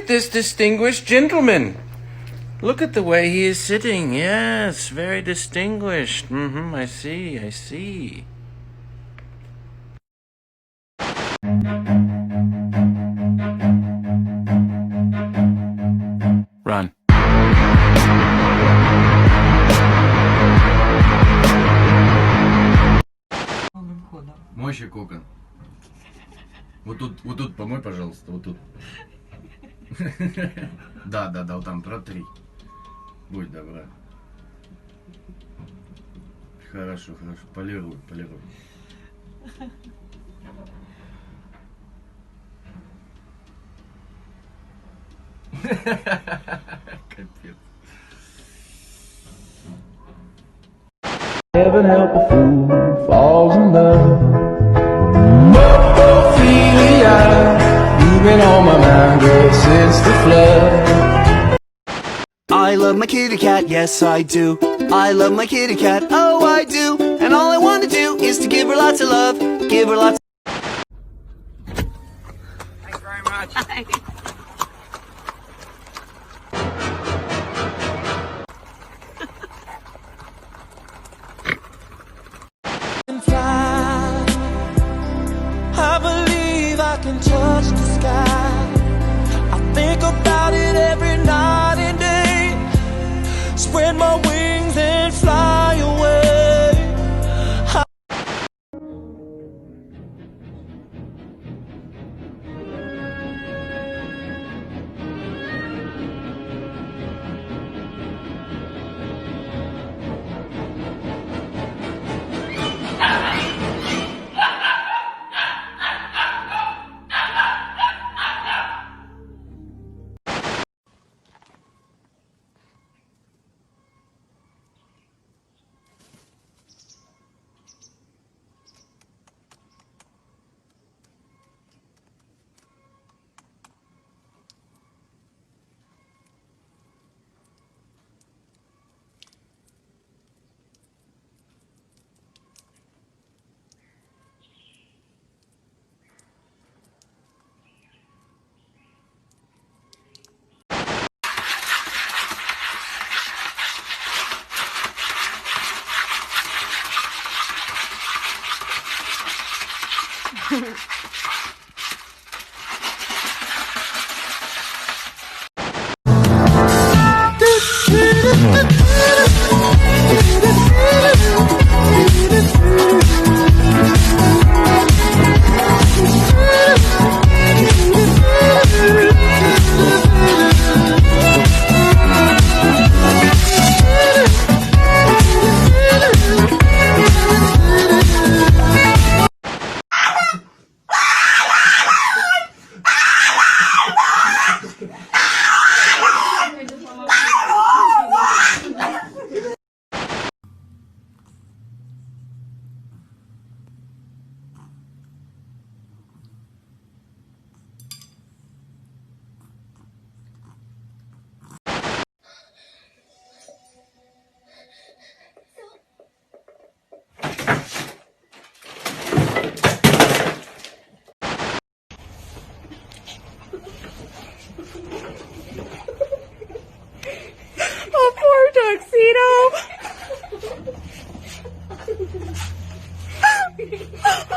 at this distinguished gentleman. Look at the way he is sitting. Yes, very distinguished. I see, I see. Run. Мойщик кокон. Вот тут помой, пожалуйста, вот тут. Да, вот там протри. Будь добра. Хорошо, полируй. Капец. Heaven help a fool falls in love. Ophelia, you've been on my mind, girl, since the flood. I love my kitty cat, yes I do. I love my kitty cat, oh I do. And all I want to do is to give her lots of love, give her lots. Thanks very much. I believe I can touch the sky. I think about it every night and day. Spread my wings and fly away.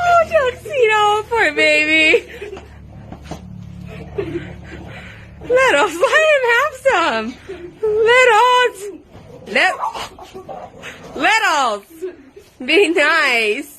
Oh, tuxedo, poor baby. Let him have some. Let us be nice.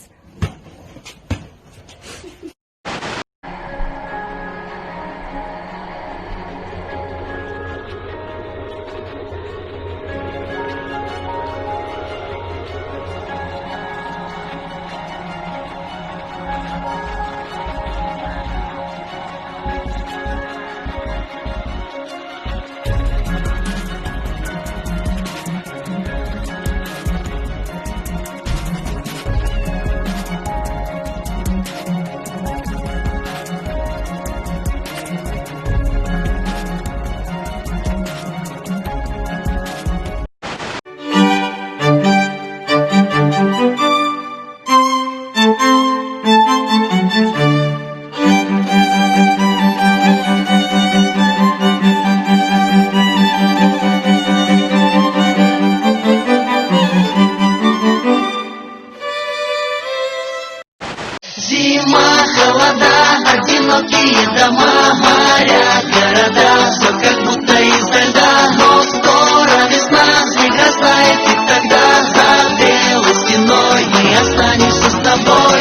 Зима, холода, одинокие дома, моря, города, все как будто из-за льда. Но скоро весна, снег растает, и тогда за белой стеной не останешься с тобой.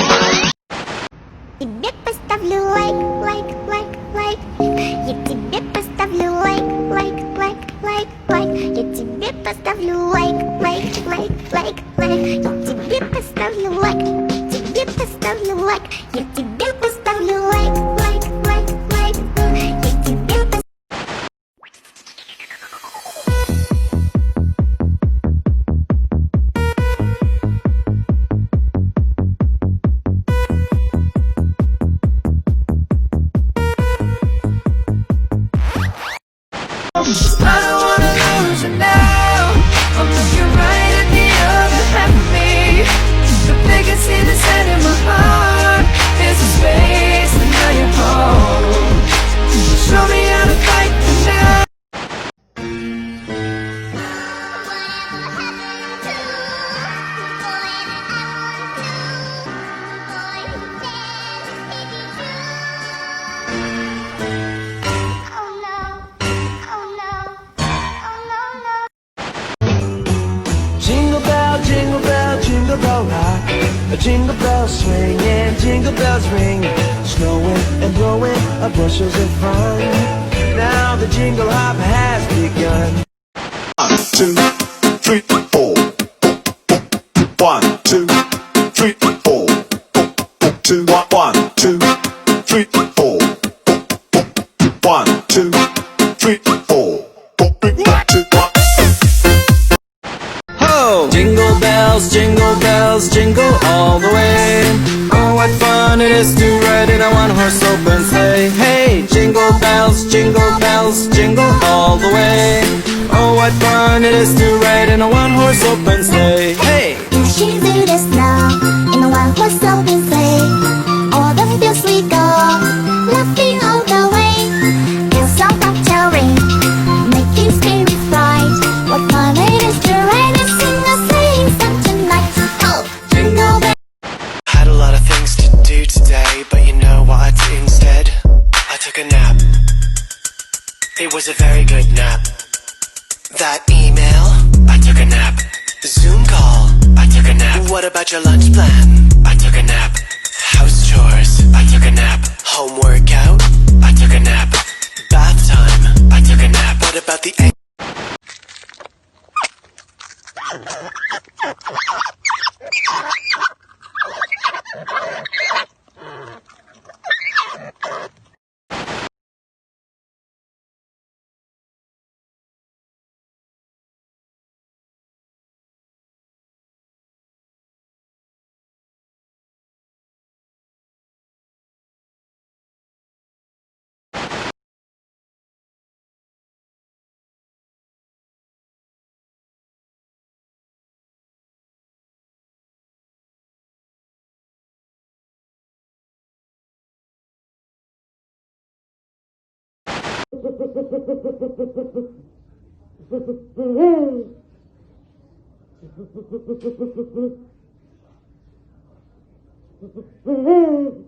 Тебе поставлю лайк, лайк, лайк, лайк. Я тебе поставлю лайк, лайк, лайк, лайк, лайк. Я тебе поставлю лайк, лайк, лайк, лайк, лайк. Я тебе поставлю лайк, тебе поставлю лайк. Я тебе поставлю лайк, лайк, лайк, лайк. Я тебе поставлю. I don't wanna lose you now. I'm looking right at the other half of me. The biggest thing that's set in my heart is the space, and now you're home. Show me how to fight for now. Jingle bell, jingle bell rock. A jingle bells swing and jingle bells ring. Snowing and blowing up bushels of fun. Now the jingle hop has begun. 1, 2, 3, 4. 1, 2, 3, 4. 2, 1, 2, 3, 4. 1, 2, 3, 4. Ho! Jingle bells, jingle all the way. Oh, what fun it is to ride in a one-horse open sleigh. Hey, jingle bells, jingle all the way. Oh, what fun it is to ride in a one-horse open sleigh. Hey! Dashing through the snow in a one-horse open sleigh. All the fields we go, laughing all the way. Bells on top ring, making spirits bright. What fun it is to ride and sing a sleighing song tonight. Oh, jingle bells. Had a lot of things to do today, but you know what I did instead? I took a nap. It was a very good nap. That email, I took a nap. Zoom call, I took a nap. What about your lunch plan? I took a nap. House chores, I took a nap. Home workout, I took a nap. Bath time, I took a nap. What about the egg? Mm-hmm.